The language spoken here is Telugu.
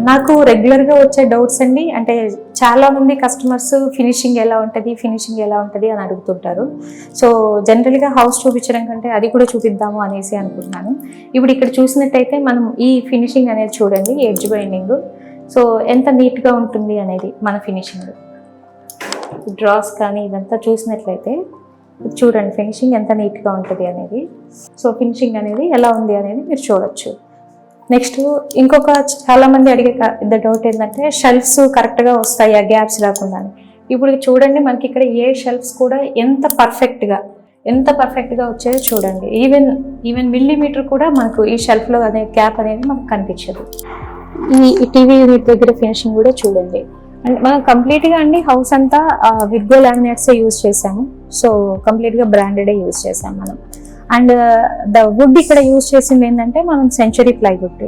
నాకు రెగ్యులర్గా వచ్చే డౌట్స్ అండి, అంటే చాలా మంది కస్టమర్స్ ఫినిషింగ్ ఎలా ఉంటుంది అని అడుగుతుంటారు. సో జనరల్గా హౌస్ చూపించడం కంటే అది కూడా చూపిద్దాము అనేసి అనుకుంటున్నాను. ఇప్పుడు ఇక్కడ చూసినట్టయితే మనం ఈ ఫినిషింగ్ అనేది చూడండి, ఎడ్జ్ బైండింగ్. సో ఎంత నీట్గా ఉంటుంది అనేది మన ఫినిషింగ్. డ్రాస్ కానీ ఇదంతా చూసినట్లయితే చూడండి ఫినిషింగ్ ఎంత నీట్గా ఉంటుంది అనేది. సో ఫినిషింగ్ అనేది ఎలా ఉంది అనేది మీరు చూడొచ్చు. నెక్స్ట్ ఇంకొక చాలామంది అడిగే డౌట్ ఏంటంటే షెల్ఫ్స్ కరెక్ట్గా వస్తాయా గ్యాప్స్ రాకుండా. ఇప్పుడు చూడండి మనకి ఇక్కడ ఏ షెల్ఫ్స్ కూడా ఎంత పర్ఫెక్ట్గా వచ్చాయో చూడండి. ఈవెన్ మిల్లీమీటర్ కూడా మనకు ఈ షెల్ఫ్లో అనే గ్యాప్ అనేది మనకు కనిపించదు. ఈ టీవీ యూనిట్ దగ్గర ఫినిషింగ్ కూడా చూడండి. అండ్ మనం కంప్లీట్గా అండి హౌస్ అంతా విర్గో లామినేట్స్ యూజ్ చేసాము. సో కంప్లీట్గా బ్రాండెడే యూజ్ చేసాము మనం. అండ్ ద వుడ్ ఇక్కడ యూజ్ చేసింది ఏంటంటే మనం సెంచరీ ప్లైవుడ్.